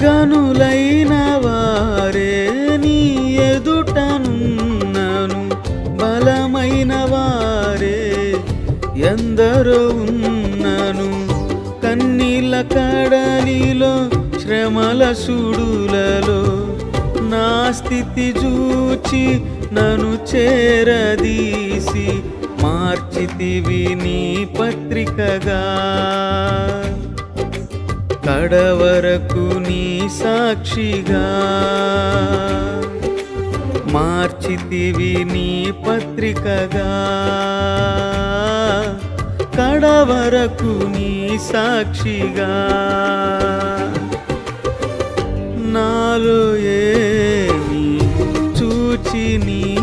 గనులైన వారే నీ ఎదుటనున్నను, బలమైన వారే ఎందరో ఉన్నను. కన్నీళ్ళ కడలిలో శ్రమల సుడులలో నా స్థితి చూచి నన్ను చేరదీసి మార్చితివి నీ పత్రికగా. కడవరకు నీ సాక్షిగా మార్చితివి నీ పత్రికగా. కడవరకు నీ సాక్షిగా. నాలో ఏమి చూచి నీ